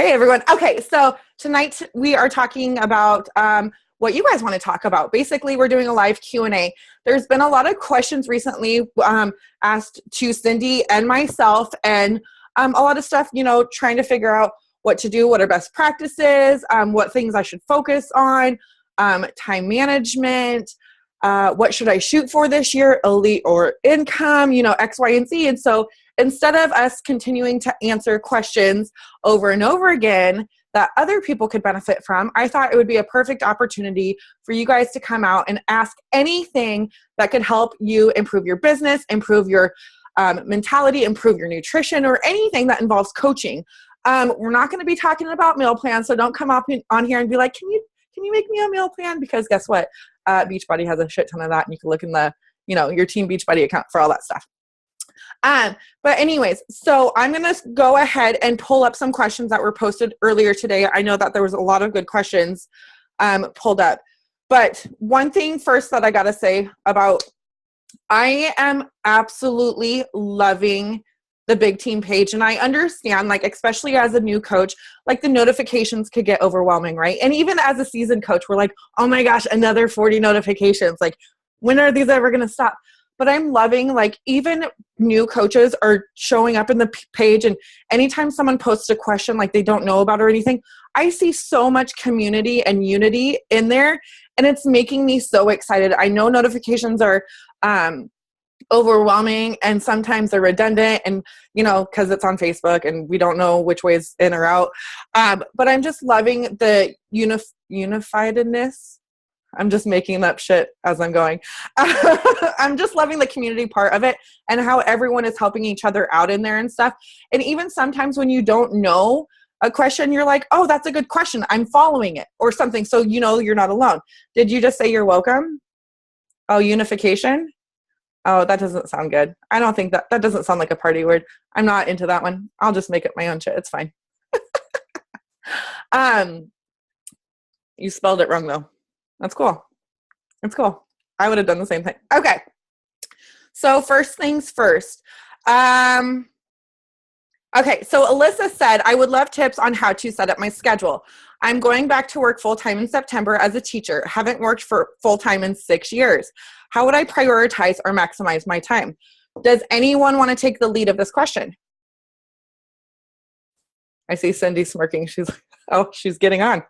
Hey everyone. Okay, so tonight we are talking about what you guys want to talk about. Basically, we're doing a live Q&A. There's been a lot of questions recently asked to Cindy and myself, and a lot of stuff, trying to figure out what to do, what are best practices, what things I should focus on, time management, what should I shoot for this year, elite or income, X, Y, and Z. And so instead of us continuing to answer questions over and over again that other people could benefit from, I thought it would be a perfect opportunity for you guys to come out and ask anything that could help you improve your business, improve your mentality, improve your nutrition, or anything that involves coaching. We're not going to be talking about meal plans, so don't come up on here and be like, can you make me a meal plan? Because guess what? Beachbody has a shit ton of that, and you can look in the, your Team Beachbody account for all that stuff. But anyways, so I'm going to go ahead and pull up some questions that were posted earlier today. I know that there was a lot of good questions pulled up. But one thing first that I got to say about, I am absolutely loving the Big Team page. And I understand, especially as a new coach, the notifications could get overwhelming, right? And even as a seasoned coach, we're like, oh my gosh, another 40 notifications. When are these ever going to stop? But I'm loving, even new coaches are showing up in the page, and anytime someone posts a question they don't know about or anything, I see so much community and unity in there, and it's making me so excited. I know notifications are overwhelming, and sometimes they're redundant, and because it's on Facebook and we don't know which way is in or out. But I'm just loving the unifiedness. I'm just making up shit as I'm going. I'm just loving the community part of it and how everyone is helping each other out in there and stuff. And even sometimes when you don't know a question, you're like, oh, that's a good question, I'm following it or something. So you're not alone. Did you just say you're welcome? Oh, unification? Oh, that doesn't sound good. I don't think that doesn't sound like a party word. I'm not into that one. I'll just make up my own shit. It's fine. You spelled it wrong though. That's cool. That's cool. I would have done the same thing. Okay. So first things first. Okay. So Alyssa said, I would love tips on how to set up my schedule. I'm going back to work full-time in September as a teacher. Haven't worked for full-time in 6 years. How would I prioritize or maximize my time? Does anyone want to take the lead of this question? I see Cindy smirking. She's getting on.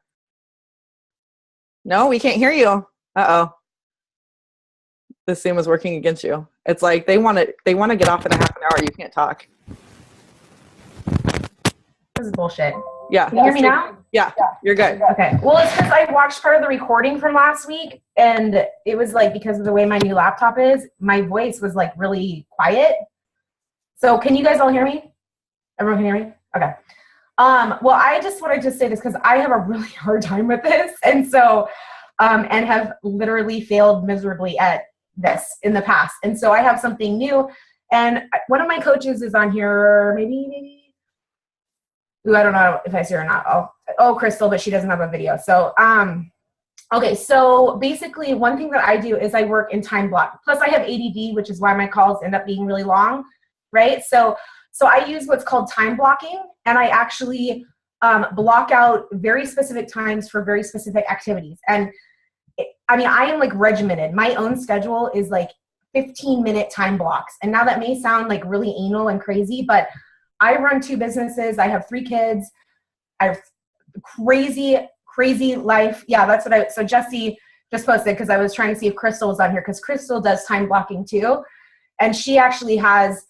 No, we can't hear you. Uh-oh. The Zoom is working against you. It's like they want to get off in a half an hour. You can't talk. This is bullshit. Yeah. Can you hear me now? Yeah, you're good. Okay. Well, it's because I watched part of the recording from last week, and it was because of the way my new laptop is, my voice was really quiet. So can you guys all hear me? Everyone can hear me? Okay. Well, I just wanted to say this because I have a really hard time with this, and so, and have literally failed miserably at this in the past. And so I have something new, and one of my coaches is on here, maybe. Ooh, I don't know if I see her or not. Oh, Crystal, but she doesn't have a video. So, okay. So basically, one thing that I do is I work in time block. Plus, I have ADD, which is why my calls end up being really long, right? So I use what's called time blocking, and I actually block out very specific times for very specific activities. And I am regimented. My own schedule is 15-minute time blocks. And now that may sound really anal and crazy, but I run 2 businesses. I have 3 kids. I have crazy life. Yeah, that's what so Jesse just posted because I was trying to see if Crystal was on here because Crystal does time blocking too. And she actually has,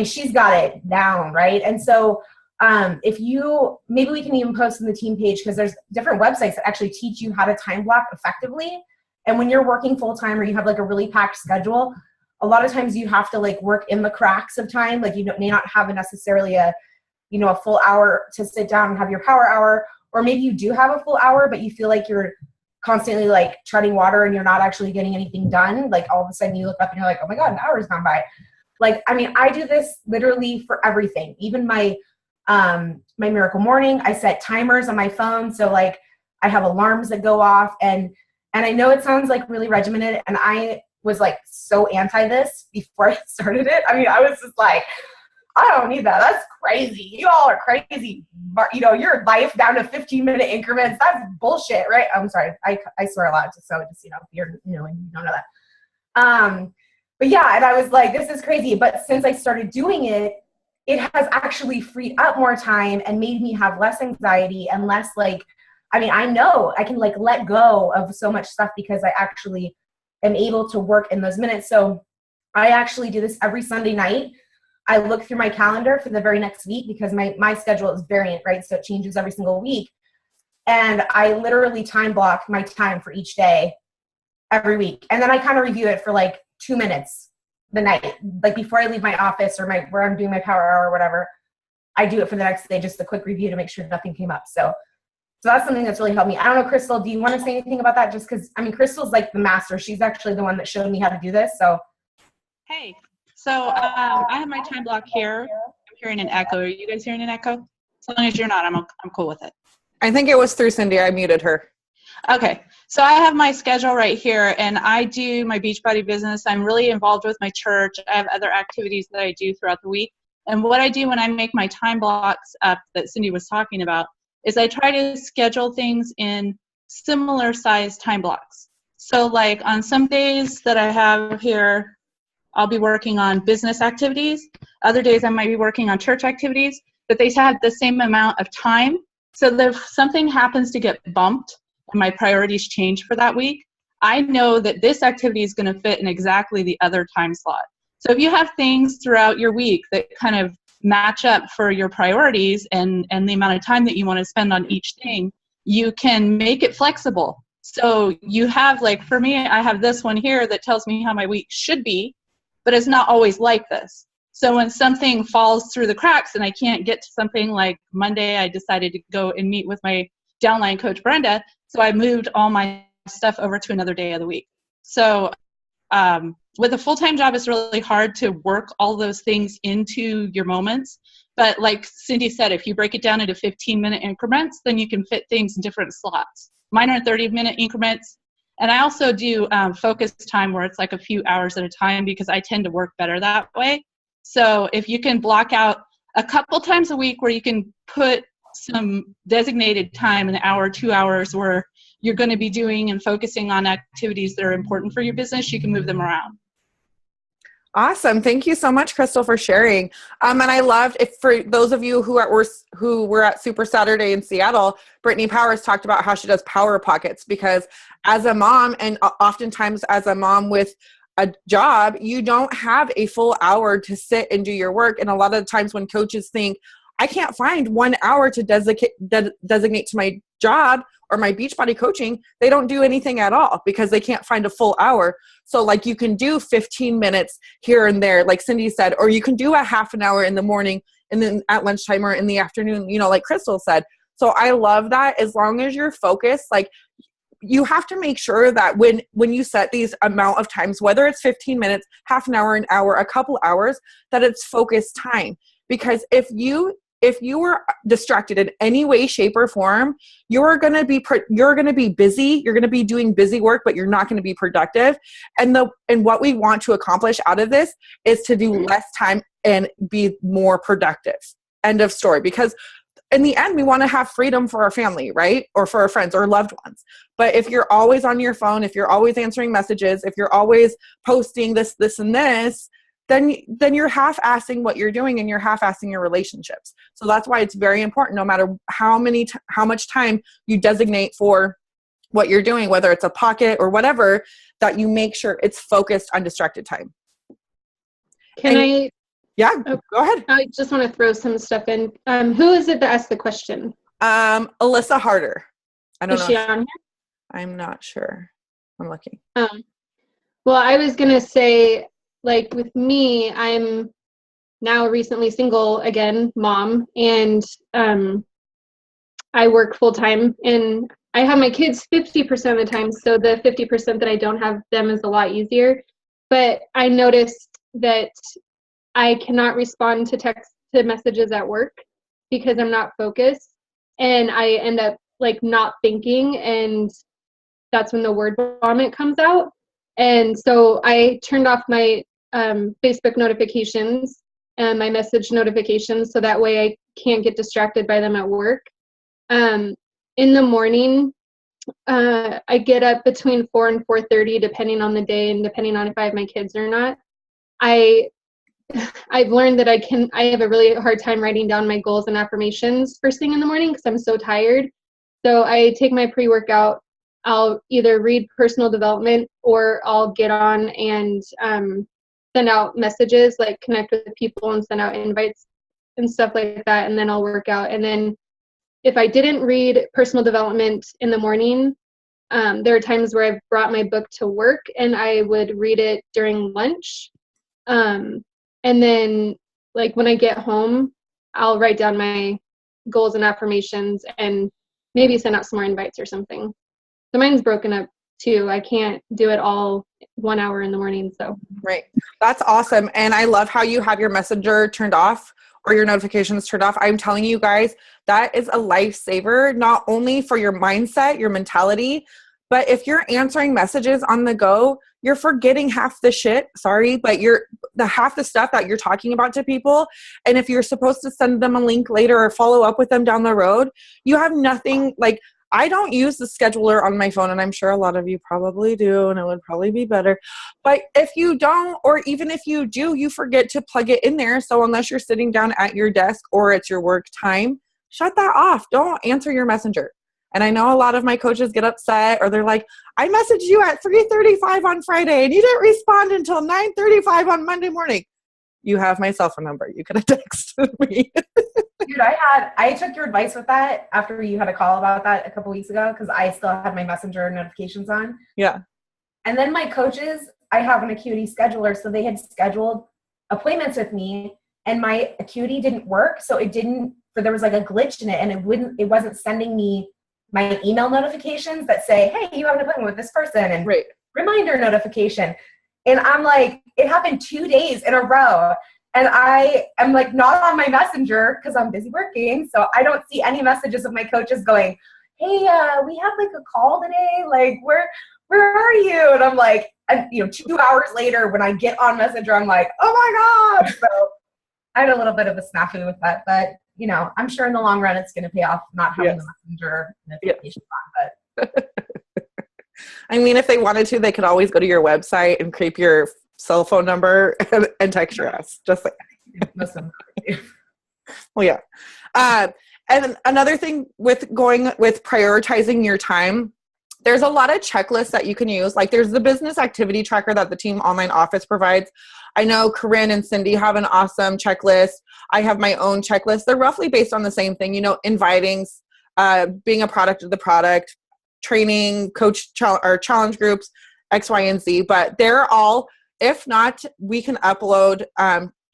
she's got it down, right? And so maybe we can even post in the team page because there's different websites that actually teach you how to time block effectively. And when you're working full-time or you have a really packed schedule, a lot of times you have to work in the cracks of time. You may not have necessarily a full hour to sit down and have your power hour, or maybe you do have a full hour, but you feel like you're constantly treading water and you're not actually getting anything done. All of a sudden you look up and you're like, oh my God, an hour's gone by. I do this literally for everything. Even my Miracle Morning, I set timers on my phone. So I have alarms that go off, and I know it sounds really regimented, and I was so anti this before I started it. I was just I don't need that. That's crazy. You all are crazy. You know, your life down to 15-minute increments. That's bullshit, right? I'm sorry. I swear a lot, so just, you know, if you're, you know, and you don't know that. But yeah, and I was like, this is crazy. But since I started doing it, it has actually freed up more time and made me have less anxiety and less like, I mean, I know I can like let go of so much stuff because I actually am able to work in those minutes. So I actually do this every Sunday night. I look through my calendar for the very next week because my schedule is variant, right? So it changes every single week. And I literally time block my time for each day every week. And then I kind of review it for like 2 minutes the night, like before I leave my office or where I'm doing my power hour or whatever. I do it for the next day, just a quick review to make sure nothing came up. So that's something that's really helped me. I don't know, Crystal, do you want to say anything about that? Just because, I mean, Crystal's like the master. She's actually the one that showed me how to do this. So. Hey, so I have my time block here. I'm hearing an echo. Are you guys hearing an echo? As long as you're not, I'm cool with it. I think it was through Cindy. I muted her. Okay, so I have my schedule right here, and I do my Beachbody business. I'm really involved with my church. I have other activities that I do throughout the week. And what I do when I make my time blocks up that Cindy was talking about is I try to schedule things in similar sized time blocks. So like on some days that I have here, I'll be working on business activities. Other days I might be working on church activities, but they have the same amount of time. So that if something happens to get bumped and my priorities change for that week, I know that this activity is going to fit in exactly the other time slot. So if you have things throughout your week that kind of match up for your priorities and the amount of time that you want to spend on each thing, you can make it flexible. So you have, like for me, I have this one here that tells me how my week should be, but it's not always like this. So when something falls through the cracks and I can't get to something like Monday, I decided to go and meet with my downline coach, Brenda. So I moved all my stuff over to another day of the week. So with a full-time job, it's really hard to work all those things into your moments. But like Cindy said, if you break it down into 15-minute increments, then you can fit things in different slots. Mine are 30-minute increments. And I also do focus time where it's like a few hours at a time because I tend to work better that way. So if you can block out a couple times a week where you can put some designated time, an hour, 2 hours, where you're going to be doing and focusing on activities that are important for your business, you can move them around. Awesome. Thank you so much, Crystal, for sharing. And I loved, if for those of you who were at Super Saturday in Seattle, Brittany Powers talked about how she does power pockets, because as a mom, and oftentimes as a mom with a job, you don't have a full hour to sit and do your work. And a lot of the times when coaches think, I can't find 1 hour to designate to my job or my Beachbody coaching, they don't do anything at all because they can't find a full hour. So like you can do 15 minutes here and there, like Cindy said, or you can do a half an hour in the morning and then at lunchtime or in the afternoon, you know, like Crystal said. So I love that. As long as you're focused, like you have to make sure that when you set these amount of times, whether it's 15 minutes, half an hour, a couple hours, that it's focused time. Because if you were distracted in any way, shape, or form, you're going to be busy. You're going to be doing busy work, but you're not going to be productive. And what we want to accomplish out of this is to do less time and be more productive. End of story. Because in the end, we want to have freedom for our family, right? Or for our friends or loved ones. But if you're always on your phone, if you're always answering messages, if you're always posting this, and this, then you're half-assing what you're doing and you're half-assing your relationships. So that's why it's very important, no matter how much time you designate for what you're doing, whether it's a pocket or whatever, that you make sure it's focused, undistracted time. Yeah, go ahead. I just want to throw some stuff in. Who is it that asked the question? Alyssa Harder. I don't know. Is she on here? I'm not sure. I'm looking. Well, I was going to say, like with me, I'm now recently single again, mom, and I work full time, and I have my kids 50% of the time, so the 50% that I don't have them is a lot easier. But I noticed that I cannot respond to messages at work because I'm not focused, and I end up like not thinking, and that's when the word vomit comes out. And so I turned off my Facebook notifications my message notifications, so that way I can't get distracted by them at work. In the morning, I get up between 4 and 4:30, depending on the day and depending on if I have my kids or not. I've learned that I have a really hard time writing down my goals and affirmations first thing in the morning because I'm so tired. So I take my pre-workout. I'll either read personal development or I'll get on and send out messages, like connect with people and send out invites and stuff like that. And then I'll work out. And then if I didn't read personal development in the morning, there are times where I've brought my book to work and I would read it during lunch. And then like when I get home, I'll write down my goals and affirmations and maybe send out some more invites or something. So mine's broken up too. I can't do it all 1 hour in the morning. So Right. That's awesome. And I love how you have your messenger turned off or your notifications turned off. I'm telling you guys, that is a lifesaver, not only for your mindset, your mentality, but if you're answering messages on the go, you're forgetting half the shit. Sorry, but half the stuff that you're talking about to people. And if you're supposed to send them a link later or follow up with them down the road, you have nothing. Like, I don't use the scheduler on my phone, and I'm sure a lot of you probably do, and it would probably be better. But if you don't, or even if you do, you forget to plug it in there. So unless you're sitting down at your desk or it's your work time, shut that off. Don't answer your messenger. And I know a lot of my coaches get upset, or they're like, I messaged you at 3:35 on Friday and you didn't respond until 9:35 on Monday morning. You have my cell phone number. You could have texted me. Dude, I took your advice with that after you had a call about that a couple weeks ago, because I still had my messenger notifications on. Yeah. And then my coaches, I have an Acuity scheduler, so they had scheduled appointments with me and my Acuity didn't work. So there was like a glitch in it, and it wasn't sending me my email notifications that say, hey, you have an appointment with this person, and right. Reminder notification. And I'm like, it happened 2 days in a row. And I am like not on my messenger because I'm busy working. So I don't see any messages of my coaches going, hey, we had like a call today. Like, where are you? And I'm like, 2 hours later when I get on Messenger, I'm like, oh my God. So I had a little bit of a snafu with that. But, I'm sure in the long run it's going to pay off not having the Messenger notifications on. But I mean, if they wanted to, they could always go to your website and creep your cell phone number and text your ass. Just like, well, yeah. And another thing with prioritizing your time, there's a lot of checklists that you can use. Like there's the business activity tracker that the team online office provides. I know Corinne and Cindy have an awesome checklist. I have my own checklist. They're roughly based on the same thing, invitings, being a product of the product, training, coach or challenge groups, X, Y, and Z. But they're all, if not, we can upload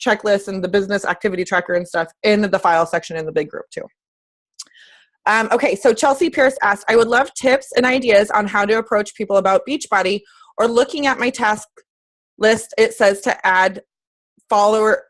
checklists and the business activity tracker and stuff in the file section in the big group too. Okay, so Chelsea Pierce asked, I would love tips and ideas on how to approach people about Beachbody, or looking at my task list, it says to add or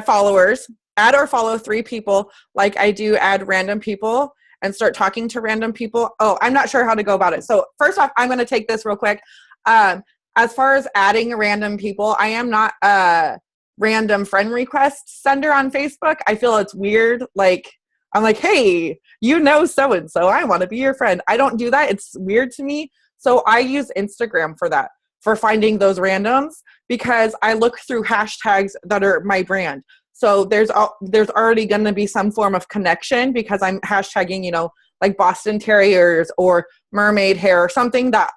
follow 3 people like I do add random people and start talking to random people. Oh, I'm not sure how to go about it. So first off, I'm going to take this real quick. As far as adding random people, I am not a random friend request sender on Facebook. I feel it's weird. Like, I'm like, hey, so-and-so, I want to be your friend. I don't do that. It's weird to me. So I use Instagram for that, for finding those randoms, because I look through hashtags that are my brand. So there's already going to be some form of connection because I'm hashtagging, like Boston Terriers or mermaid hair or something that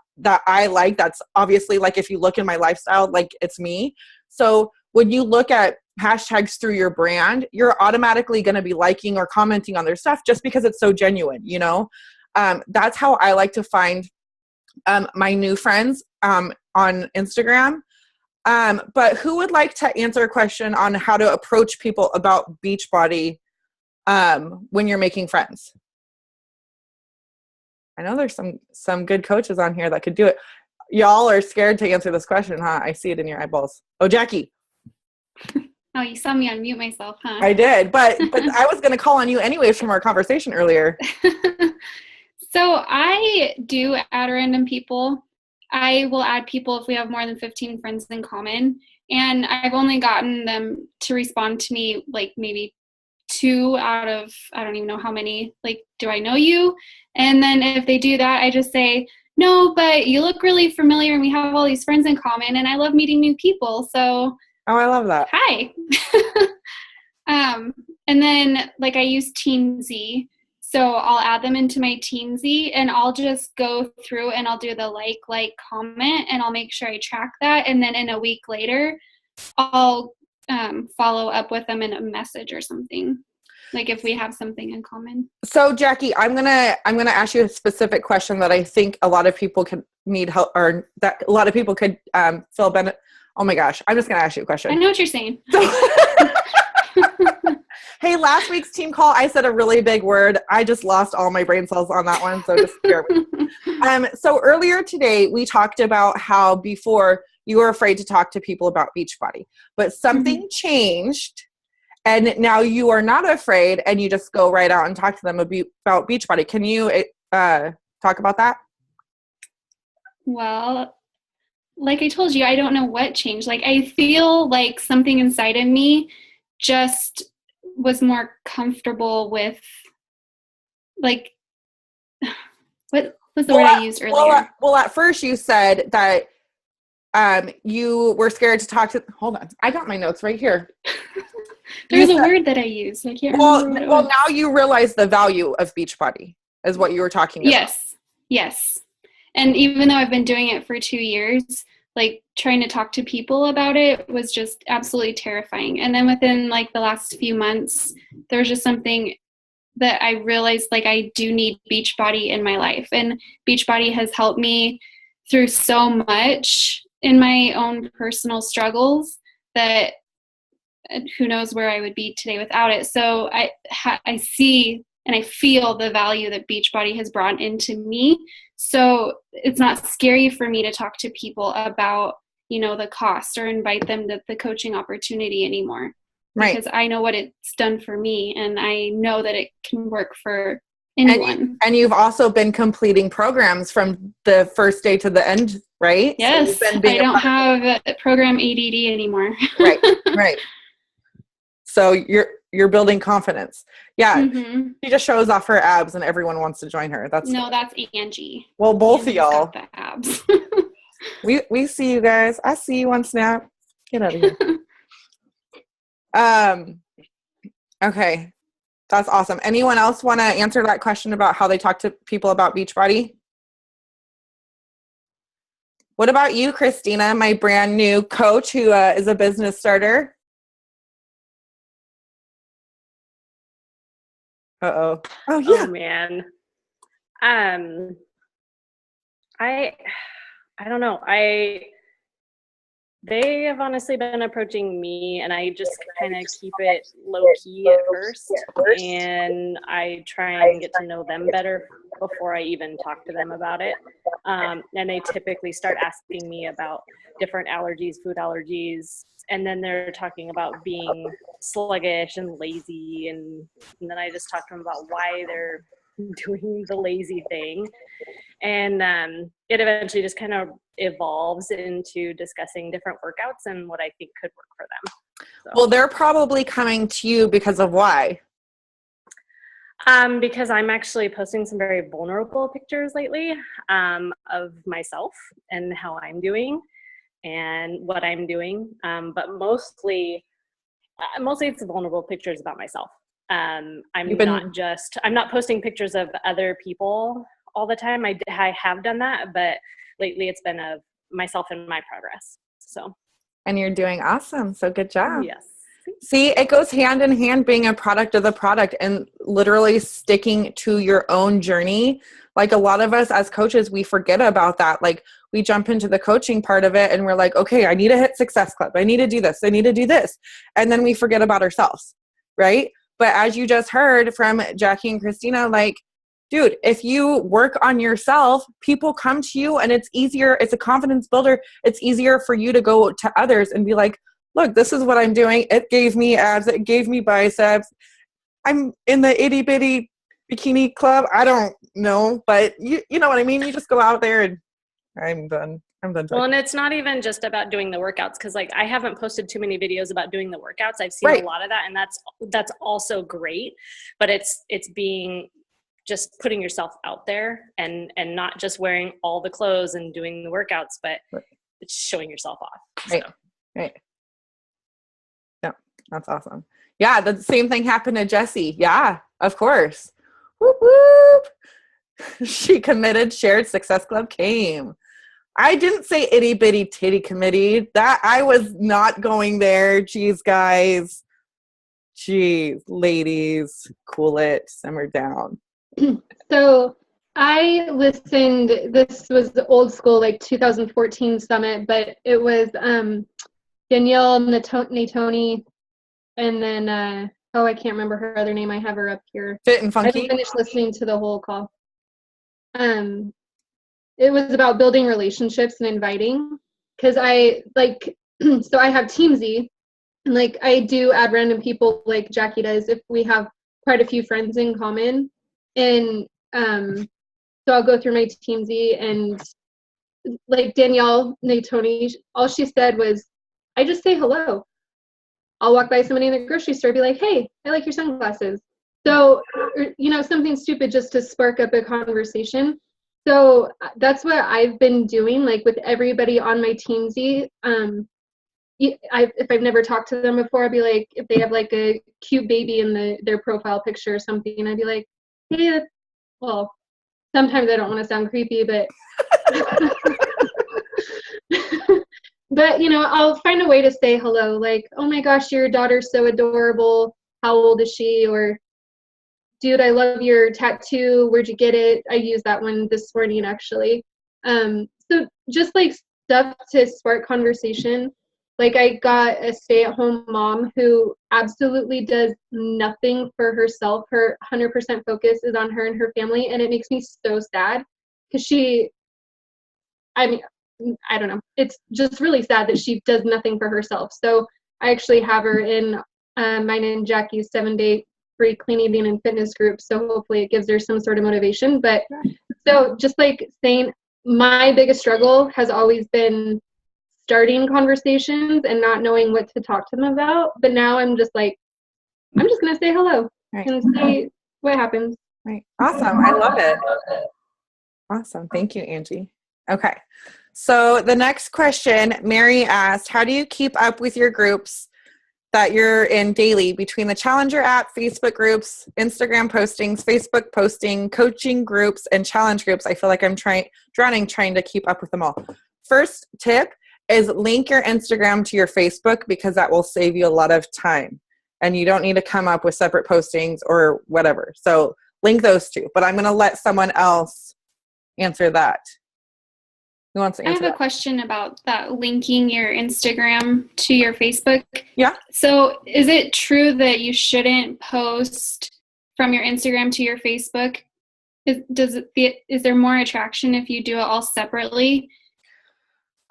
I like. That's obviously, like, if you look in my lifestyle, like, it's me. So when you look at hashtags through your brand, you're automatically going to be liking or commenting on their stuff just because it's so genuine, That's how I like to find my new friends on Instagram. But who would like to answer a question on how to approach people about Beachbody when you're making friends? I know there's some good coaches on here that could do it. Y'all are scared to answer this question, huh? I see it in your eyeballs. Oh, Jackie. Oh, you saw me unmute myself, huh? I did, but I was going to call on you anyways from our conversation earlier. So I do add random people. I will add people if we have more than 15 friends in common. And I've only gotten them to respond to me like maybe 2 out of, I don't even know how many, like, do I know you? And then if they do that, I just say, no, but you look really familiar and we have all these friends in common and I love meeting new people. So, Oh, I love that. hi. And then like I use Teamzy. So I'll add them into my Teamzy and I'll just go through and I'll do the like comment and I'll make sure I track that. And then in a week later, I'll follow up with them in a message or something, like if we have something in common. So Jackie, I'm gonna ask you a specific question that I think a lot of people could need help, or that a lot of people could feel benefit. Oh my gosh, I'm just gonna ask you a question. I know what you're saying. Hey, last week's team call, I said a really big word. I just lost all my brain cells on that one, so just bear with me. So earlier today, we talked about how before you were afraid to talk to people about Beachbody, but something changed, and now you are not afraid, and you just go right out and talk to them about Beachbody. Can you talk about that? Well, like I told you, I don't know what changed. Like I feel like something inside of me just was more comfortable with, like, what was the word I used earlier? Well, at first you said that you were scared to talk to, hold on, I got my notes right here. There's a word that I used. I can't remember what it was. Well, now you realize the value of Beachbody is what you were talking about. Yes. And even though I've been doing it for 2 years, like trying to talk to people about it was just absolutely terrifying. And then within like the last few months, there was just something that I realized, like, I do need Beachbody in my life. And Beachbody has helped me through so much in my own personal struggles that who knows where I would be today without it. So I see and I feel the value that Beachbody has brought into me. So it's not scary for me to talk to people about, you know, the cost or invite them to the coaching opportunity anymore. Right. Because I know what it's done for me and I know that it can work for anyone. And you've also been completing programs from the first day to the end, right? Yes. So I don't have program ADD anymore. Right. So you're building confidence. Yeah. Mm-hmm. She just shows off her abs and everyone wants to join her. That's Angie. Well, both Angie's of y'all. got the abs. we see you guys. I see you on Snap. Get out of here. Okay. That's awesome. Anyone else want to answer that question about how they talk to people about Beachbody? What about you, Christina, my brand new coach who is a business starter? Uh-oh. Oh, yeah. Oh, man. I don't know. They have honestly been approaching me, and I just kind of keep it low-key at first, and I try and get to know them better before I even talk to them about it. And they typically start asking me about different allergies, food allergies, and then they're talking about being sluggish and lazy, and then I just talk to them about why they're doing the lazy thing. And it eventually just kind of evolves into discussing different workouts and what I think could work for them. So. Well, they're probably coming to you because of why? Because I'm actually posting some very vulnerable pictures lately of myself and how I'm doing and what I'm doing. But mostly it's vulnerable pictures about myself. I'm not posting pictures of other people all the time. I have done that, but lately it's been of myself and my progress. So. And you're doing awesome. So good job. Yes. See, it goes hand in hand being a product of the product and literally sticking to your own journey. Like a lot of us as coaches, we forget about that. Like we jump into the coaching part of it and we're like, okay, I need to hit Success Club. I need to do this. I need to do this. And then we forget about ourselves. Right. But as you just heard from Jackie and Christina, like, dude, if you work on yourself, people come to you and it's easier. It's a confidence builder. It's easier for you to go to others and be like, look, this is what I'm doing. It gave me abs. It gave me biceps. I'm in the itty bitty bikini club. I don't know, but you know what I mean? You just go out there and I'm done. I'm done Well, talking. and it's not even just about doing the workouts, because like I haven't posted too many videos about doing the workouts. I've seen Right. a lot of that, and that's also great. But it's being just putting yourself out there and not just wearing all the clothes and doing the workouts, but Right. it's showing yourself off. Right. So. Right. Yeah, that's awesome. Yeah, the same thing happened to Jessie. Yeah, of course. Whoop, whoop. She committed, shared, Success Club came. I didn't say itty bitty titty committee. That I was not going there. Jeez, guys. Jeez, ladies, cool it, simmer down. So I listened, this was the old school, like 2014 summit, but it was Danielle Natoni, and then, I can't remember her other name. I have her up here. Fit and I funky. haven't finished listening to the whole call. It was about building relationships and inviting, because I like, so I have Teamsy, and like I do add random people like Jackie does if we have quite a few friends in common. And so I'll go through my Teamsy, and like Danielle Natoni, all she said was, I just say hello. I'll walk by somebody in the grocery store, be like, hey, I like your sunglasses. So, something stupid just to spark up a conversation. So that's what I've been doing, like with everybody on my Teamsy. If I've never talked to them before, I'd be like, if they have like a cute baby in their profile picture or something, I'd be like, hey, well, sometimes I don't want to sound creepy, but but I'll find a way to say hello, like, oh my gosh, your daughter's so adorable, how old is she? Or, dude, I love your tattoo, where'd you get it? I used that one this morning actually. So just like stuff to spark conversation. Like I got a stay-at-home mom who absolutely does nothing for herself. Her 100% focus is on her and her family, and it makes me so sad because I don't know. It's just really sad that she does nothing for herself. So I actually have her in mine and Jackie's 7-day free clean eating and fitness group. So hopefully it gives her some sort of motivation. But so just like saying, my biggest struggle has always been starting conversations and not knowing what to talk to them about. But now I'm just like, I'm just going to say hello and see what happens. Right. Awesome. I love it. Awesome. Thank you, Angie. Okay. So the next question, Mary asked, how do you keep up with your groups that you're in daily between the Challenger app, Facebook groups, Instagram postings, Facebook posting, coaching groups, and challenge groups? I feel like I'm trying to keep up with them all. First tip is link your Instagram to your Facebook, because that will save you a lot of time and you don't need to come up with separate postings or whatever. So link those two, but I'm going to let someone else answer that. Who wants to answer I have a question about that, linking your Instagram to your Facebook. Yeah. So is it true that you shouldn't post from your Instagram to your Facebook? Is there more attraction if you do it all separately?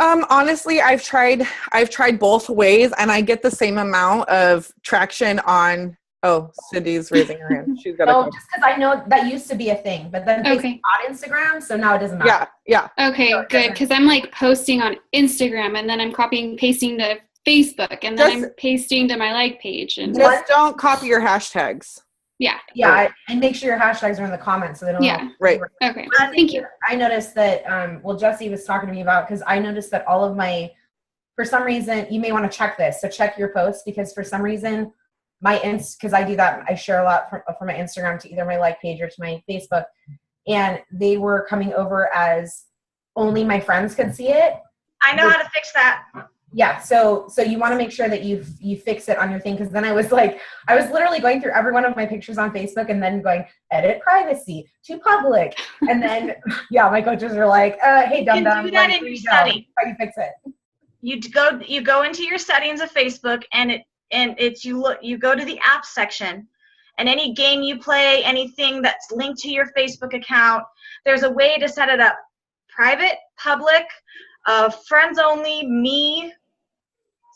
Honestly, I've tried both ways, and I get the same amount of traction on. Oh, Cindy's raising her hand. She's got No, a just because I know that used to be a thing, but then Facebook got Instagram, so now it doesn't matter. Yeah. Okay, So good, because I'm like posting on Instagram, and then I'm copying and pasting to Facebook, and then I'm pasting to my like page. And just don't copy your hashtags. Yeah, and make sure your hashtags are in the comments so they don't. Yeah, right. Okay, thank you. I noticed that. Jesse was talking to me about, because I noticed that all of my, for some reason, you may want to check this. So check your posts, because for some reason, because I do that, I share a lot from my Instagram to either my like page or to my Facebook, and they were coming over as only my friends could see it. I know how to fix that. Yeah, so you want to make sure that you fix it on your thing, because then I was literally going through every one of my pictures on Facebook and then going edit privacy to public, and then my coaches are like, hey, dumb dumb, do that in your settings. How do you fix it? You go into your settings of Facebook, and you go to the apps section, and any game you play, anything that's linked to your Facebook account, there's a way to set it up private, public, friends only, me.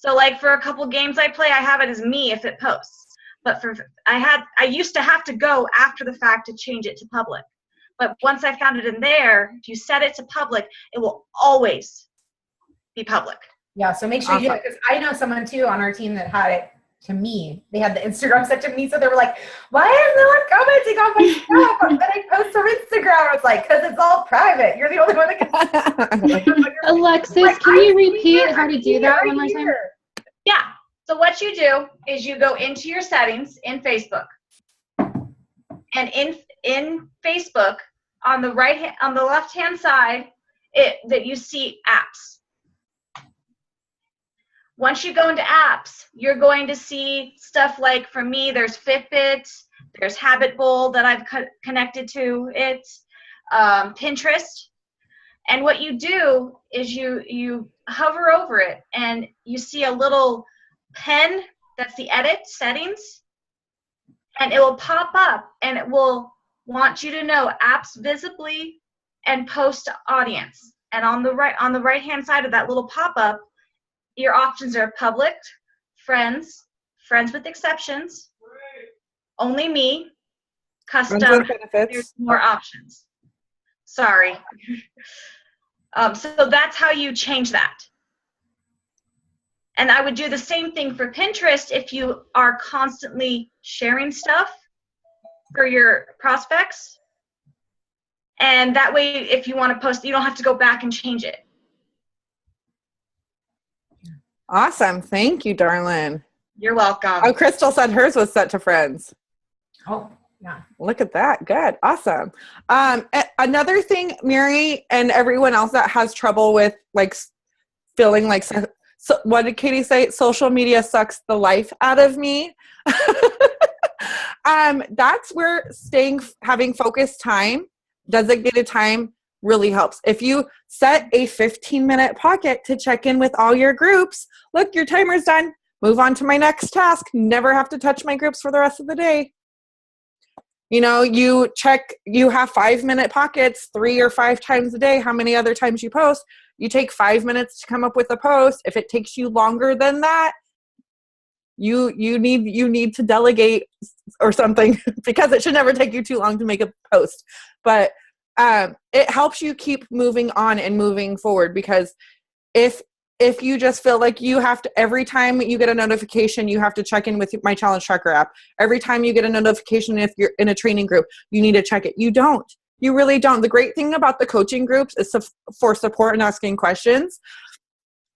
So like for a couple games I play, I have it as me if it posts. But I used to have to go after the fact to change it to public. But once I found it in there, if you set it to public, it will always be public. Yeah, so make sure you do it, because I know someone too on our team that had it to me. They had the Instagram set to me, so they were like, why is no one commenting on my stuff that I post from Instagram? It's like, because it's all private. You're the only one that can. Alexis, like, can you repeat how to do that one more time? Yeah. So what you do is you go into your settings in Facebook, and in Facebook on the left hand side, that you see apps. Once you go into apps, you're going to see stuff like, for me, there's Fitbit, there's Habit Bowl that I've connected to it, Pinterest. And what you do is you hover over it, and you see a little pen that's the edit settings, and it will pop up, and it will want you to know apps visibly and post audience. And on the right hand side of that little pop-up, your options are public, friends with exceptions, only me, custom, there's more options. Sorry. So that's how you change that. And I would do the same thing for Pinterest if you are constantly sharing stuff for your prospects. And that way, if you want to post, you don't have to go back and change it. Awesome. Thank you, darling. You're welcome. Oh, Crystal said hers was set to friends. Oh, yeah. Look at that. Good. Awesome. Another thing, Mary, and everyone else that has trouble with like feeling like, so what did Katie say? Social media sucks the life out of me. That's where having focused time, designated time, really helps. If you set a 15-minute pocket to check in with all your groups, look, your timer's done. Move on to my next task. Never have to touch my groups for the rest of the day. You know, you have 5-minute pockets 3 or 5 times a day. How many other times you post? You take 5 minutes to come up with a post. If it takes you longer than that, you need to delegate or something, because it should never take you too long to make a post. But it helps you keep moving on and moving forward, because if you just feel like you have to, every time you get a notification, you have to check in with my challenge tracker app. Every time you get a notification, if you're in a training group, you need to check it. You don't. You really don't. The great thing about the coaching groups is for support and asking questions,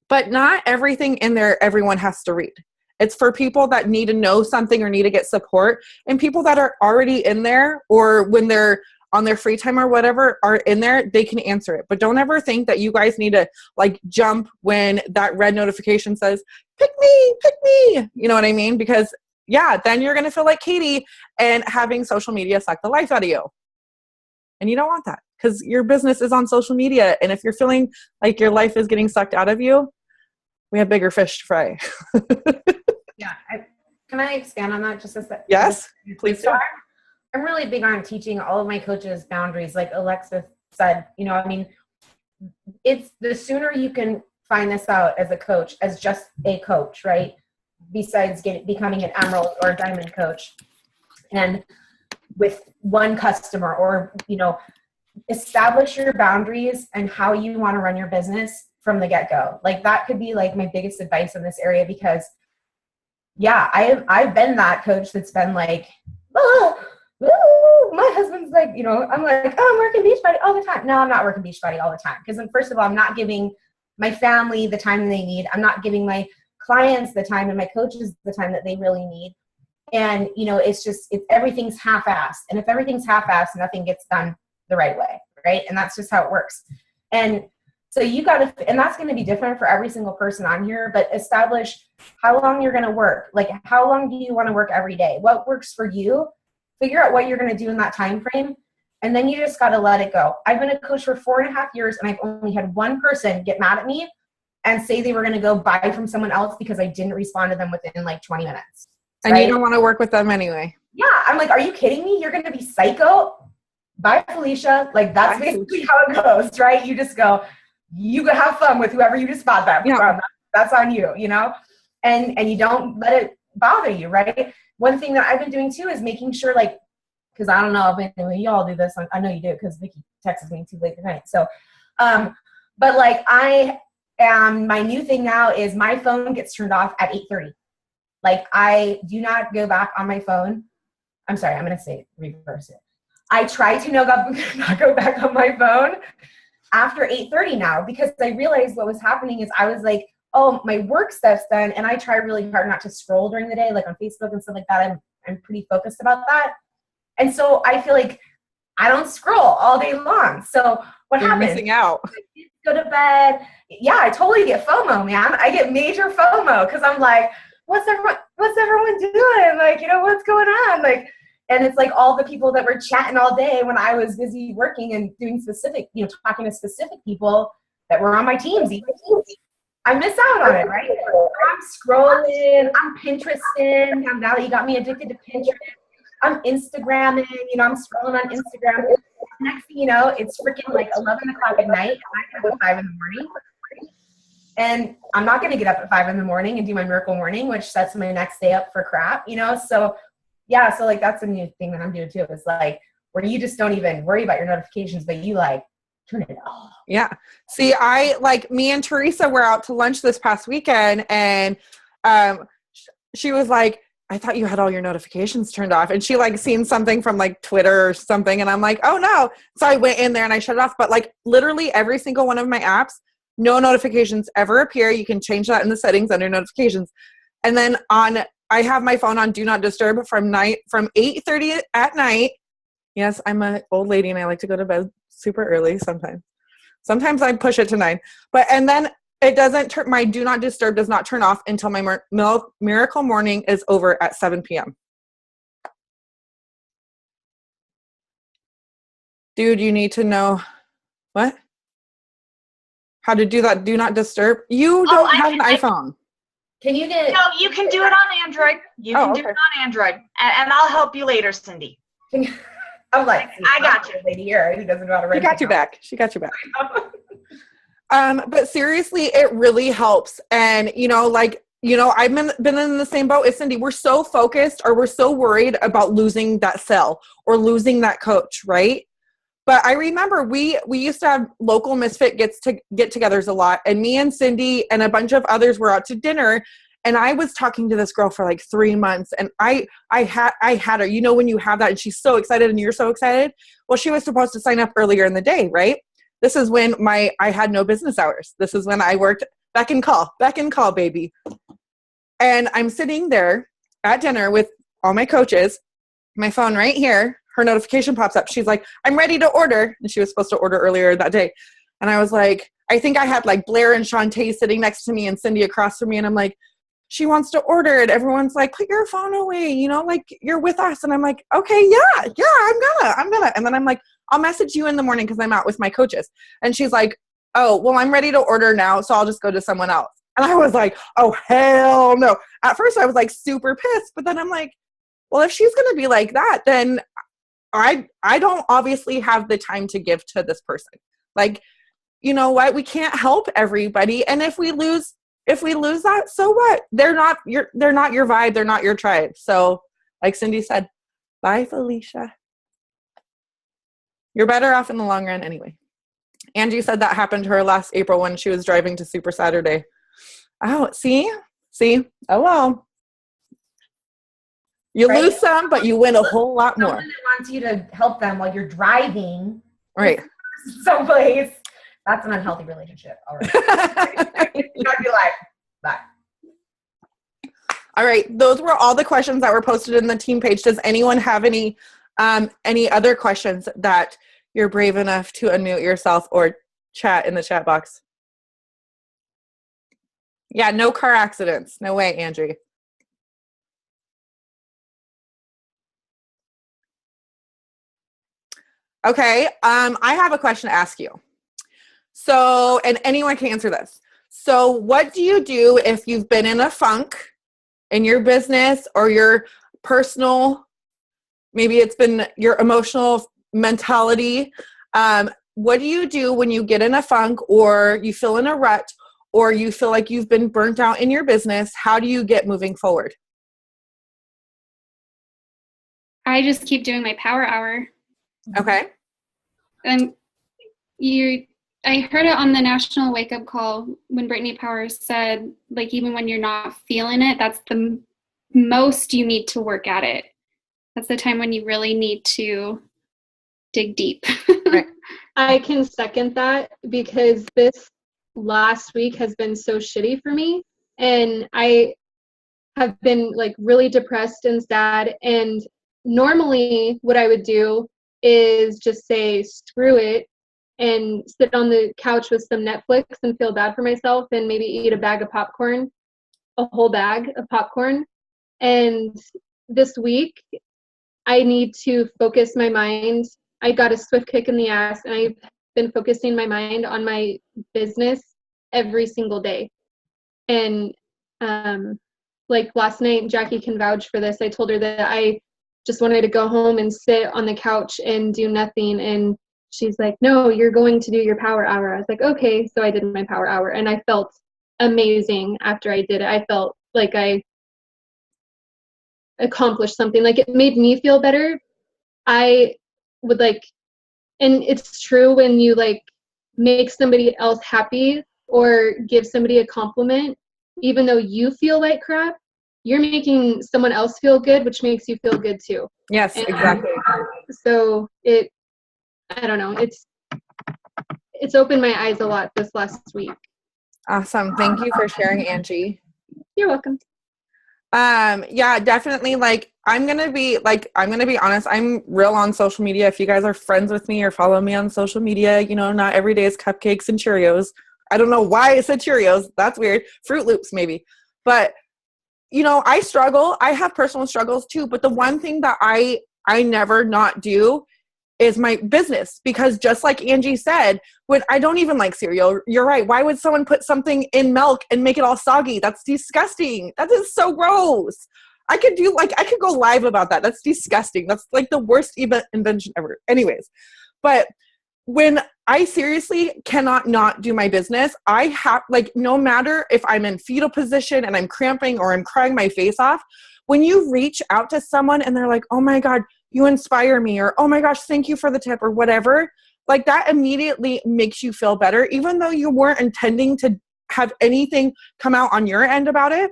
but not everything in there everyone has to read. It's for people that need to know something or need to get support, and people that are already in there, or when they're on their free time or whatever are in there, they can answer it. But don't ever think that you guys need to like jump when that red notification says, pick me. You know what I mean? Because yeah, then you're going to feel like Katie and having social media suck the life out of you. And you don't want that, because your business is on social media. And if you're feeling like your life is getting sucked out of you, we have bigger fish to fry. Yeah. Can I expand on that just a second? Yes, please do. I'm really big on teaching all of my coaches boundaries. Like Alexis said, you know, I mean, it's the sooner you can find this out as a coach, as just a coach, right? Besides becoming an emerald or a diamond coach, and with one customer, or, you know, establish your boundaries and how you want to run your business from the get-go. Like that could be like my biggest advice in this area, because yeah, I've been that coach that's been like, oh, my husband's like, you know, I'm like, oh, I'm working Beachbody all the time. No, I'm not working Beachbody all the time. Because first of all, I'm not giving my family the time they need. I'm not giving my clients the time and my coaches the time that they really need. And, you know, it's everything's half-assed. And if everything's half-assed, nothing gets done the right way, right? And that's just how it works. And so and that's going to be different for every single person on here, but establish how long you're going to work. Like, how long do you want to work every day? What works for you? Figure out what you're going to do in that time frame, and then you just got to let it go. I've been a coach for 4.5 years, and I've only had one person get mad at me and say they were going to go buy from someone else because I didn't respond to them within like 20 minutes. And right? You don't want to work with them anyway. Yeah. I'm like, are you kidding me? You're going to be psycho? Bye, Felicia. Like, that's basically how it goes, right? You just go, you have fun with whoever you just bought that from. That's on you, you know? And you don't let it bother you, right? One thing that I've been doing too is making sure, like, because I don't know if you all do this. I know you do, because Vicki texts me too late at night. So, but like I My new thing now is my phone gets turned off at 8:30. Like, I do not go back on my phone. I'm sorry, I'm going to say reverse it. I try to not go back on my phone after 8:30 now, because I realized what was happening is I was like, oh, my work stuff's done, and I try really hard not to scroll during the day, like on Facebook and stuff like that. I'm pretty focused about that. And so I feel like I don't scroll all day long. So what You're happens? missing out. Go to bed. Yeah, I totally get FOMO, man. I get major FOMO because I'm like, what's everyone doing? Like, what's going on? Like, and it's like all the people that were chatting all day when I was busy working and doing specific, talking to specific people that were on my teams. I miss out on it, right? I'm scrolling, I'm Pinteresting. Now that you got me addicted to Pinterest, I'm Instagramming, I'm scrolling on Instagram. Next thing you know, it's freaking like 11 o'clock at night, and I get up at 5 in the morning. And I'm not going to get up at 5 in the morning and do my miracle morning, which sets my next day up for crap, So, yeah, so like that's a new thing that I'm doing too. It's like where you just don't even worry about your notifications, but you like turn it off. Yeah. See, me and Teresa were out to lunch this past weekend, and she was like, I thought you had all your notifications turned off. And she seen something from Twitter or something. And I'm like, oh no. So I went in there and I shut it off. But literally every single one of my apps, no notifications ever appear. You can change that in the settings under notifications. And then I have my phone on Do Not Disturb from 8:30 at night. Yes, I'm an old lady and I like to go to bed super early sometimes. Sometimes I push it to 9. And then it doesn't turn, my Do Not Disturb does not turn off until my miracle morning is over at 7 p.m. Dude, you need to know what? How to do that Do Not Disturb? You don't have an iPhone. Can you get? No, you can do it on Android. You can do it on Android, and I'll help you later, Cindy. I'm like, I got you. Lady here who doesn't know how to write. She got you back. But seriously, it really helps. And, I've been in the same boat as Cindy. We're so focused, or we're so worried about losing that sale or losing that coach, right? But I remember we used to have local Misfit get-togethers a lot. And me and Cindy and a bunch of others were out to dinner. And I was talking to this girl for 3 months. And I had her, when you have that and she's so excited and you're so excited. Well, she was supposed to sign up earlier in the day, right? This is when I had no business hours. This is when I worked back and call, baby. And I'm sitting there at dinner with all my coaches, my phone right here. Her notification pops up. She's like, I'm ready to order. And she was supposed to order earlier that day. And I was like, I think I had Blair and Shantae sitting next to me and Cindy across from me. And I'm like, she wants to order it. Everyone's like, put your phone away, you're with us. And I'm like, okay, yeah, I'm gonna. And then I'm like, I'll message you in the morning because I'm out with my coaches. And she's like, oh, well, I'm ready to order now, so I'll just go to someone else. And I was like, oh, hell no. At first I was super pissed, but then I'm like, well, if she's going to be like that, then I don't obviously have the time to give to this person. You know what? We can't help everybody. And if we lose that, so what? They're not your vibe. They're not your tribe. So like Cindy said, bye, Felicia. You're better off in the long run anyway. Angie said that happened to her last April when she was driving to Super Saturday. Oh, see? Oh, well. You lose some, but you win a whole lot more. Someone that wants you to help them while you're driving. Right. Someplace. That's an unhealthy relationship. All right. You gotta be like, bye. All right. Those were all the questions that were posted in the team page. Does anyone have any other questions that you're brave enough to unmute yourself or chat in the chat box? Yeah, no car accidents. No way, Angie. Okay, I have a question to ask you. So, and anyone can answer this. So what do you do if you've been in a funk in your business or your personal, maybe it's been your emotional mentality? What do you do when you get in a funk or you feel in a rut or you feel like you've been burnt out in your business? How do you get moving forward? I just keep doing my power hour. Okay. And I heard it on the national wake up call when Brittany Powers said, like, even when you're not feeling it, that's the most you need to work at it. That's the time when you really need to dig deep. Right. I can second that, because this last week has been so shitty for me, and I have been like really depressed and sad. And normally what I would do is just say screw it and sit on the couch with some Netflix and feel bad for myself and maybe eat a bag of popcorn, a whole bag of popcorn. And this week I need to focus my mind. I got a swift kick in the ass, and I've been focusing my mind on my business every single day. And like last night, Jackie can vouch for this, I told her that I just wanted to go home and sit on the couch and do nothing. And she's like, no, you're going to do your power hour. I was like, okay. So I did my power hour, and I felt amazing after I did it. I felt like I accomplished something. Like, it made me feel better. I would like, and it's true, when you like make somebody else happy or give somebody a compliment, even though you feel like crap, you're making someone else feel good, which makes you feel good too. Yes, And exactly. so I don't know, it's opened my eyes a lot this last week. Awesome. Thank you for sharing, Angie. You're welcome. Yeah, definitely. Like, I'm going to be honest. I'm real on social media. If you guys are friends with me or follow me on social media, you know, not every day is cupcakes and Cheerios. I don't know why I said Cheerios. That's weird. Fruit Loops, maybe. But, you know, I struggle. I have personal struggles too. But the one thing that I never not do is my business, because just like Angie said, when I don't even like cereal, you're right. Why would someone put something in milk and make it all soggy? That's disgusting. That is so gross. I could go live about that. That's disgusting. That's like the worst invention ever. Anyways, but when I seriously cannot not do my business, I have, like, no matter if I'm in fetal position and I'm cramping or I'm crying my face off, when you reach out to someone and they're like, oh my God, you inspire me, or oh my gosh, thank you for the tip, or whatever, like, that immediately makes you feel better, even though you weren't intending to have anything come out on your end about it.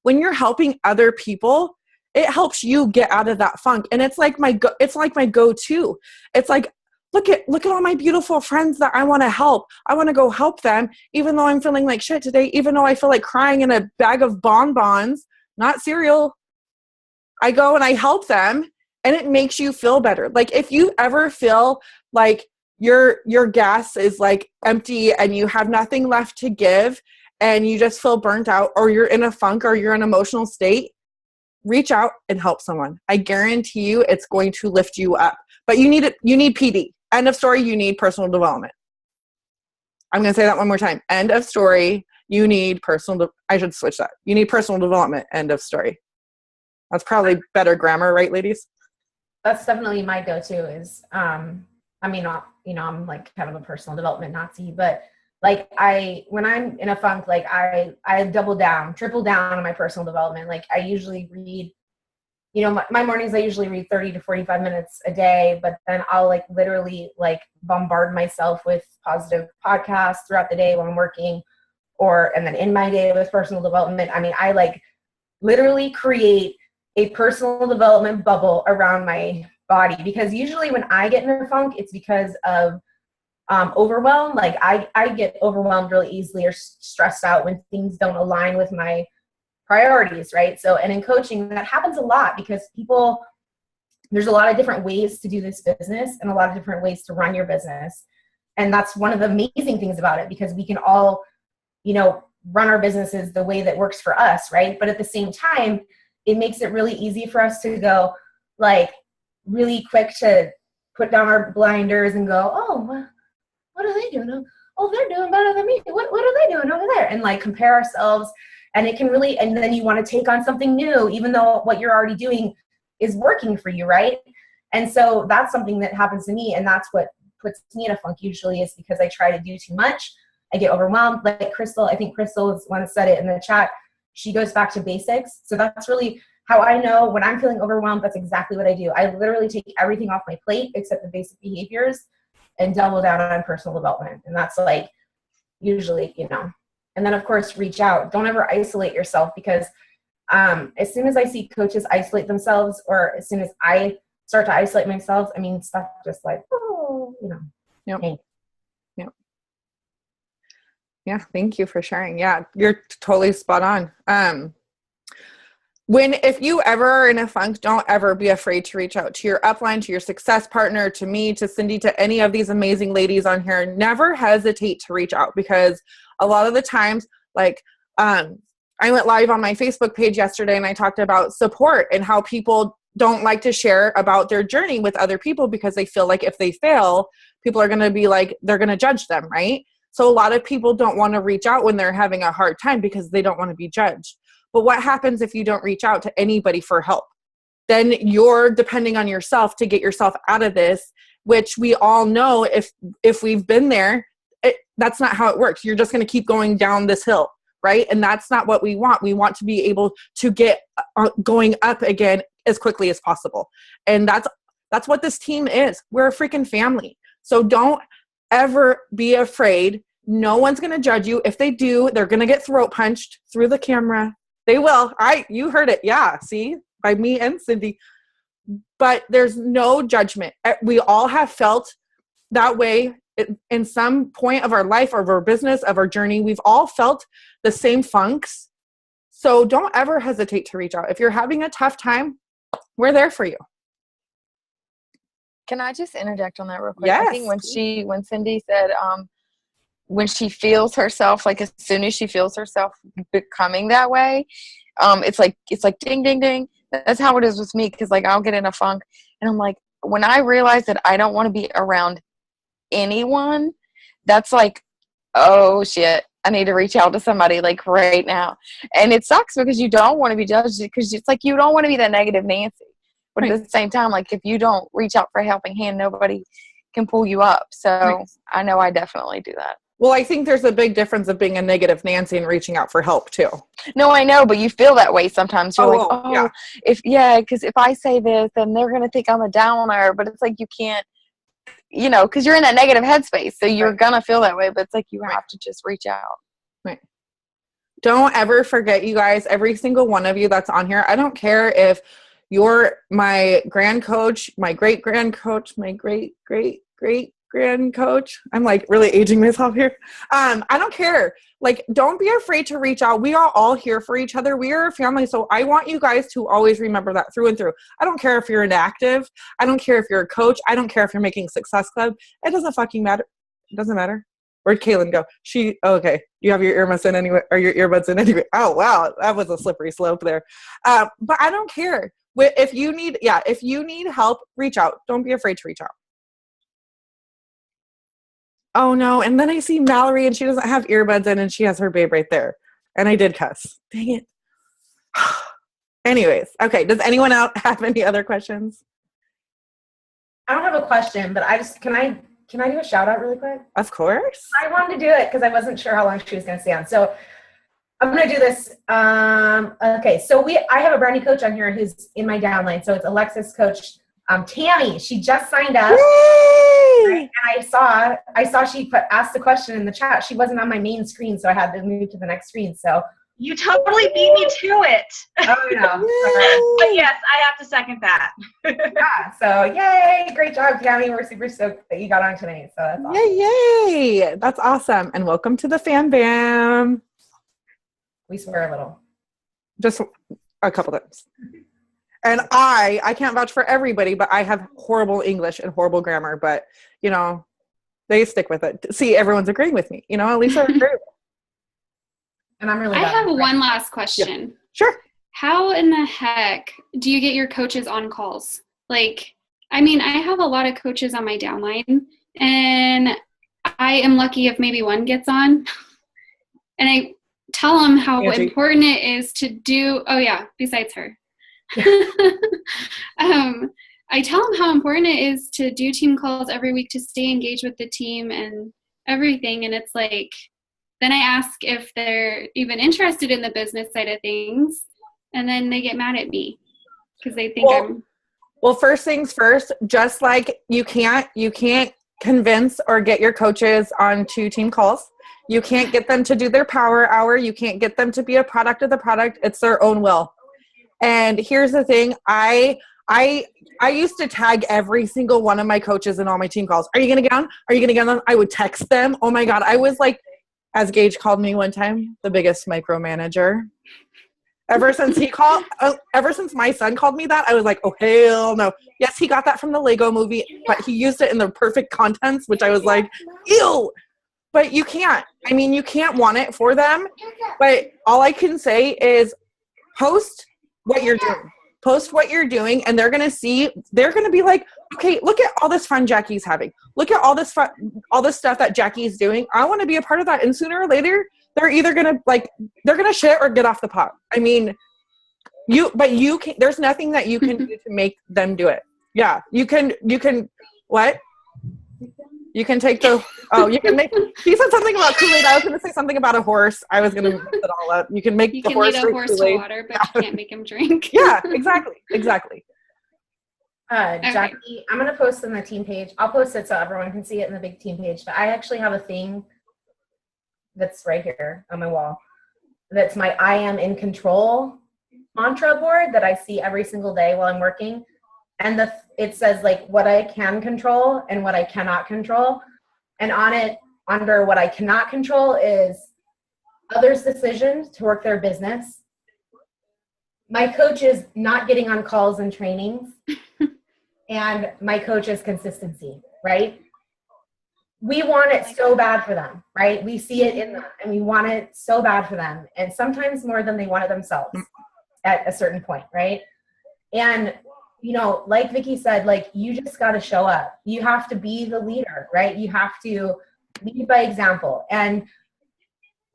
When you're helping other people, it helps you get out of that funk. And it's like my go-to. It's like, look at all my beautiful friends that I want to help. I want to go help them, even though I'm feeling like shit today, even though I feel like crying in a bag of bonbons, not cereal. I go and I help them, and it makes you feel better. Like, if you ever feel like your gas is like empty and you have nothing left to give and you just feel burnt out, or you're in a funk, or you're in an emotional state, reach out and help someone. I guarantee you it's going to lift you up. But you need PD. End of story. You need personal development. I'm going to say that one more time. End of story. You need I should switch that. You need personal development. End of story. That's probably better grammar, right, ladies? That's definitely my go-to is, I'm like kind of a personal development Nazi, but like when I'm in a funk, like I triple down on my personal development. Like, I usually read, you know, my mornings, I usually read 30 to 45 minutes a day, but then I'll like literally like bombard myself with positive podcasts throughout the day when I'm working, and then in my day with personal development. I mean, I like literally create a personal development bubble around my body, because usually when I get in a funk, it's because of overwhelm. Like, I get overwhelmed really easily or stressed out when things don't align with my priorities, right? So, and in coaching, that happens a lot, because there's a lot of different ways to do this business and a lot of different ways to run your business. And that's one of the amazing things about it, because we can all, you know, run our businesses the way that works for us, right? But at the same time, it makes it really easy for us to go, like, really quick to put down our blinders and go, oh, what are they doing? Oh, they're doing better than me. What are they doing over there? And like compare ourselves. And it can really, and then you want to take on something new, even though what you're already doing is working for you, right? And so that's something that happens to me. And that's what puts me in a funk usually, is because I try to do too much. I get overwhelmed. Like Crystal, I think Crystal once said it in the chat. She goes back to basics. So that's really how I know when I'm feeling overwhelmed. That's exactly what I do. I literally take everything off my plate except the basic behaviors. and double down on personal development. And that's like usually, and then of course, reach out. Don't ever isolate yourself, because as soon as I see coaches isolate themselves, or as soon as I start to isolate myself, I mean, stuff just like, Yep. Hey. Yep. Yeah. Thank you for sharing. Yeah. You're totally spot on. If you ever are in a funk, don't ever be afraid to reach out to your upline, to your success partner, to me, to Cindy, to any of these amazing ladies on here. Never hesitate to reach out, because a lot of the times, like, I went live on my Facebook page yesterday and I talked about support and how people don't like to share about their journey with other people because they feel like if they fail, people are going to be like, they're going to judge them, right? So a lot of people don't want to reach out when they're having a hard time because they don't want to be judged. But what happens if you don't reach out to anybody for help? Then you're depending on yourself to get yourself out of this, which we all know if we've been there, that's not how it works. You're just going to keep going down this hill, right? And that's not what we want. We want to be able to get going up again as quickly as possible. And that's what this team is. We're a freaking family. So don't ever be afraid. No one's going to judge you. If they do, they're going to get throat punched through the camera. They will. You heard it. Yeah. See, by me and Cindy. But there's no judgment. We all have felt that way in some point of our life, of our business, of our journey. We've all felt the same funks. So don't ever hesitate to reach out. If you're having a tough time, we're there for you. Can I just interject on that real quick? Yes. I think when Cindy said, when she feels herself, like as soon as she feels herself becoming that way, it's like ding, ding, ding. That's how it is with me. Cause like I'll get in a funk and I'm like, when I realize that I don't want to be around anyone, that's like, oh shit, I need to reach out to somebody like right now. And it sucks because you don't want to be judged, because it's like, you don't want to be that negative Nancy. But at the same time, like if you don't reach out for a helping hand, nobody can pull you up. So I know I definitely do that. Well, I think there's a big difference of being a negative Nancy and reaching out for help too. No, I know, but you feel that way sometimes. You're yeah. because if I say this, then they're going to think I'm a downer. But it's like you can't, because you're in that negative headspace. So you're going to feel that way. But it's like you have to just reach out. Right. Don't ever forget, you guys, every single one of you that's on here. I don't care if you're my grand coach, my great grand coach, my great grand coach. I'm like really aging myself here. I don't care. Like, don't be afraid to reach out. We are all here for each other. We are a family. So I want you guys to always remember that through and through. I don't care if you're an active. I don't care if you're a coach. I don't care if you're making Success Club. It doesn't fucking matter. It doesn't matter. Where'd Kaylin go? Okay. You have your earbuds in anyway, or your earbuds in anyway. Oh, wow. That was a slippery slope there. But I don't care. If you need help, reach out. Don't be afraid to reach out. Oh no. And then I see Mallory and she doesn't have earbuds in and she has her babe right there. And I did cuss. Dang it. Anyways. Okay. Does anyone else have any other questions? I don't have a question, but can I do a shout out really quick? Of course. I wanted to do it because I wasn't sure how long she was going to stay on. So I'm going to do this. Okay. So I have a brand new coach on here who's in my downline. So it's Alexis coach, Tammy. She just signed up. Right? And I saw she asked a question in the chat. She wasn't on my main screen, so I had to move to the next screen. So you totally beat me to it. Oh no! But yes, I have to second that. Yeah. So yay! Great job, Tammy. We're super stoked that you got on tonight. So that's awesome. Yay! That's awesome. And welcome to the Fan Bam. We swear a little. Just a couple times. And I can't vouch for everybody, but I have horrible English and horrible grammar, but they stick with it. See, everyone's agreeing with me, at least I agree with it. And I'm really I have one last question. Yeah. Sure. How in the heck do you get your coaches on calls? Like, I mean, I have a lot of coaches on my downline, and I am lucky if maybe one gets on. And I tell them how important it is to do, besides her. I tell them how important it is to do team calls every week to stay engaged with the team and everything. And it's like, then I ask if they're even interested in the business side of things, and then they get mad at me because they think Well, first things first, just like you can't convince or get your coaches onto team calls. You can't get them to do their power hour. You can't get them to be a product of the product. It's their own will. And here's the thing. I used to tag every single one of my coaches in all my team calls. Are you going to get on? Are you going to get on? I would text them. Oh my God. I was like, as Gage called me one time, the biggest micromanager. Ever since my son called me that, I was like, oh, hell no. Yes, he got that from the Lego movie, but he used it in the perfect contents, which I was like, ew. But you can't. I mean, you can't want it for them. But all I can say is post what you're doing. Post what you're doing, and they're going to be like, okay, look at all this fun Jackie's having. Look at all this stuff that Jackie's doing. I want to be a part of that. And sooner or later, they're either going to shit or get off the pot. I mean, there's nothing that you can do to make them do it. Yeah. You can, what? You can take he said something about Kool-Aid. I was going to say something about a horse. I was going to mix it all up. You can make the horse drink horse Kool-Aid. water, but you can't make him drink. Yeah, exactly. Jackie, I'm going to post on the team page. I'll post it so everyone can see it in the big team page. But I actually have a thing that's right here on my wall. That's my I am in control mantra board that I see every single day while I'm working. And it says like what I can control and what I cannot control. And on it, under what I cannot control is others' decisions to work their business. My coach's not getting on calls and trainings. And my coach's consistency, right? We want it so bad for them, right? We see it in them and we want it so bad for them. And sometimes more than they want it themselves at a certain point, right? And like Vicki said, like you just got to show up. You have to be the leader, right? You have to lead by example. And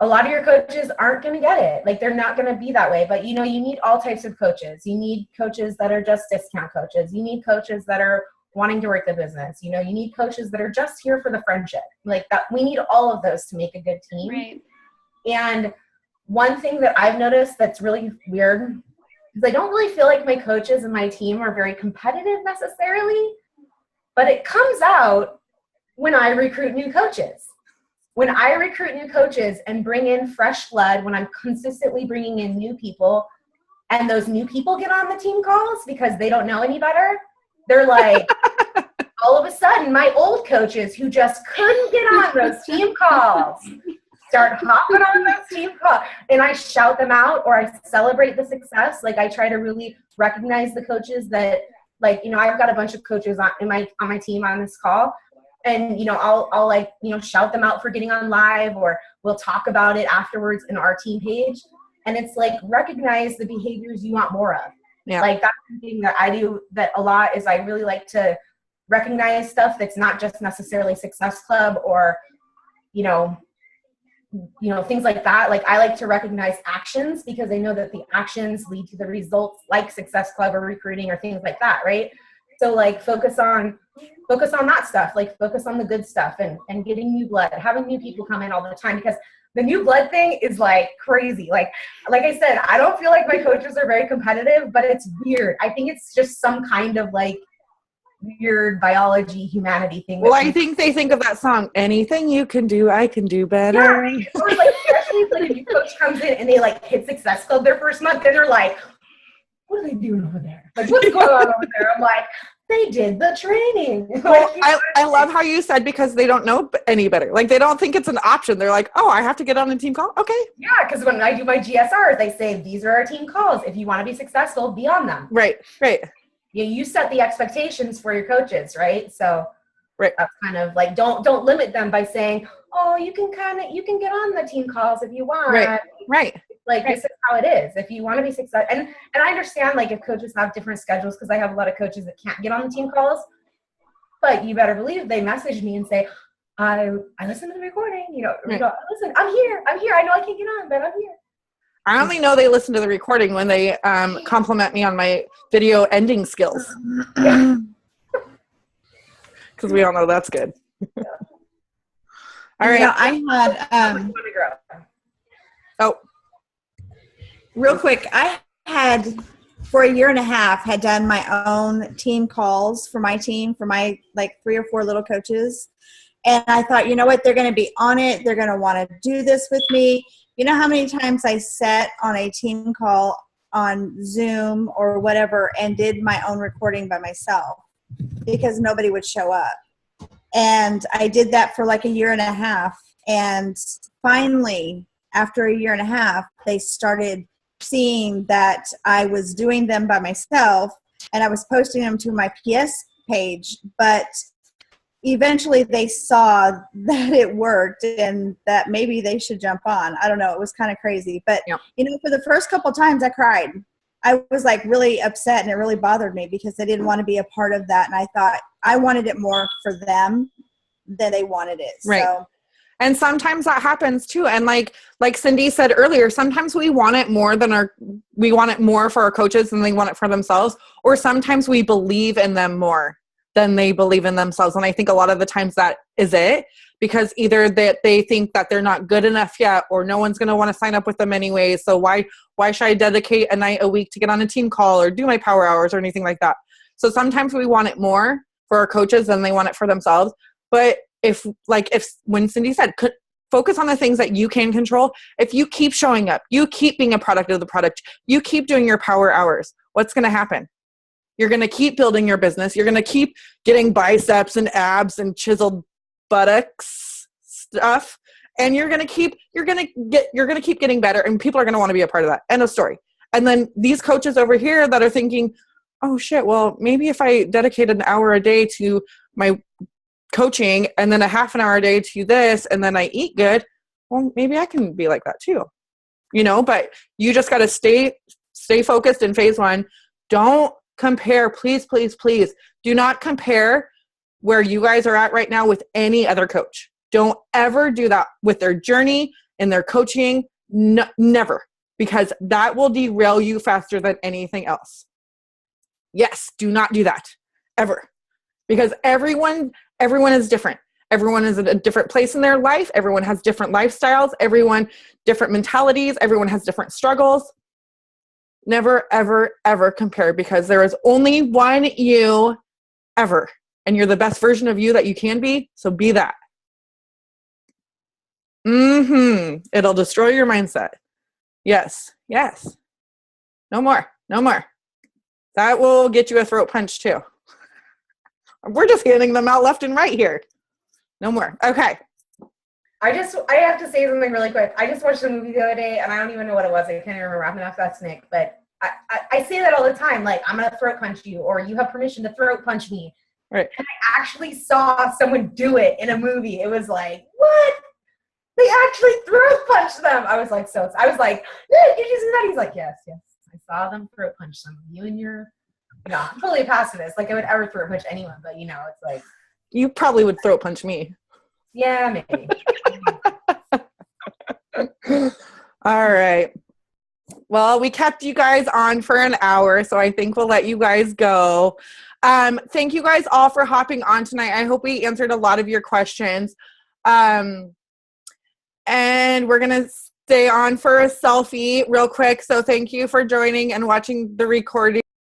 a lot of your coaches aren't going to get it. Like they're not going to be that way. But you need all types of coaches. You need coaches that are just discount coaches. You need coaches that are wanting to work the business. You need coaches that are just here for the friendship. Like that, we need all of those to make a good team. Right. And one thing that I've noticed that's really weird, because I don't really feel like my coaches and my team are very competitive necessarily, but it comes out when I recruit new coaches. When I recruit new coaches and bring in fresh blood, when I'm consistently bringing in new people, and those new people get on the team calls because they don't know any better, they're like, all of a sudden, my old coaches who just couldn't get on those team calls start hopping on those team calls, and I shout them out or I celebrate the success. Like I try to really recognize the coaches that, like, I've got a bunch of coaches on my team on this call, and I'll like shout them out for getting on live, or we'll talk about it afterwards in our team page. And it's like, recognize the behaviors you want more of. Yeah. Like that's something that I do that a lot, is I really like to recognize stuff that's not just necessarily Success Club or things like that. Like I like to recognize actions because I know that the actions lead to the results, like Success Club or recruiting or things like that, right? So like focus on that stuff, like focus on the good stuff and getting new blood, having new people come in all the time, because the new blood thing is like crazy. Like I said, I don't feel like my coaches are very competitive, but it's weird. I think it's just some kind of like weird biology humanity thing. Well, I think they think of that song, anything you can do, I can do better. Yeah. Or like, especially if like a new coach comes in and they like hit Success Club their first month, and they're like, what are they doing over there? Like, what's going on over there? I'm like, they did the training. Well, I love how you said, because they don't know any better. Like, they don't think it's an option. They're like, oh, I have to get on a team call? Okay. Yeah, because when I do my GSRs, they say, these are our team calls. If you want to be successful, be on them. Right. You set the expectations for your coaches, right? So right. That's kind of like, don't limit them by saying, oh, you can get on the team calls if you want. Right. Like, this is how it is. If you want to be successful, and I understand, like, if coaches have different schedules, because I have a lot of coaches that can't get on the team calls, but you better believe they message me and say, I listen to the recording, listen, I'm here. I know I can't get on, but I'm here. I only know they listen to the recording when they compliment me on my video ending skills. Because we all know that's good. Yeah. All right. I had real quick, I had for a year and a half, had done my own team calls for my team, for my like 3 or 4 little coaches. And I thought, you know what, they're going to be on it. They're going to want to do this with me. You know how many times I sat on a team call on Zoom or whatever and did my own recording by myself because nobody would show up. And I did that for like a year and a half. And finally, after a year and a half, they started seeing that I was doing them by myself and I was posting them to my PS page. But eventually they saw that it worked and that maybe they should jump on. I don't know. It was kind of crazy. But, you know, for the first couple of times I cried. I was like really upset and it really bothered me because I didn't want to be a part of that. And I thought I wanted it more for them than they wanted it. Right. So. And sometimes that happens too. And like Cindy said earlier, sometimes we want it more we want it more for our coaches than they want it for themselves. Or sometimes we believe in them more than they believe in themselves. And I think a lot of the times that is it, because either they think that they're not good enough yet, or no one's going to want to sign up with them anyway. So why should I dedicate a night a week to get on a team call or do my power hours or anything like that? So sometimes we want it more for our coaches than they want it for themselves. But if when Cindy said, focus on the things that you can control. If you keep showing up, you keep being a product of the product, you keep doing your power hours, what's going to happen? You're going to keep building your business. You're going to keep getting biceps and abs and chiseled buttocks stuff. And you're going to keep getting better, and people are going to want to be a part of that. End of story. And then these coaches over here that are thinking, oh shit, well, maybe if I dedicate an hour a day to my coaching and then a half an hour a day to this, and then I eat good, well, maybe I can be like that too. You know, but you just got to stay focused in phase 1. Don't compare, please, please, please. Do not compare where you guys are at right now with any other coach. Don't ever do that with their journey and their coaching. No, never, because that will derail you faster than anything else. Yes, do not do that ever, because everyone is different. Everyone is at a different place in their life. Everyone has different lifestyles. Everyone different mentalities. Everyone has different struggles. Never, ever, ever compare, because there is only one you ever, and you're the best version of you that you can be. So be that. It'll destroy your mindset. Yes. No more. That will get you a throat punch too. We're just handing them out left and right here. No more. Okay. I have to say something really quick. I just watched a movie the other day, and I don't even know what it was. I can't even remember. I'm going to have to ask Nick. But I say that all the time. Like, I'm going to throat punch you, or you have permission to throat punch me. Right. And I actually saw someone do it in a movie. It was like, what? They actually throat punched them. I was like, yeah, did you see that? He's like, yes. I saw them throat punch them. You and your, I'm totally a pacifist. Like, I would ever throat punch anyone, but it's like. You probably would throat punch me. Yeah, maybe. All right. Well, we kept you guys on for an hour, so I think we'll let you guys go. Thank you guys all for hopping on tonight. I hope we answered a lot of your questions. And we're going to stay on for a selfie real quick. So thank you for joining and watching the recording.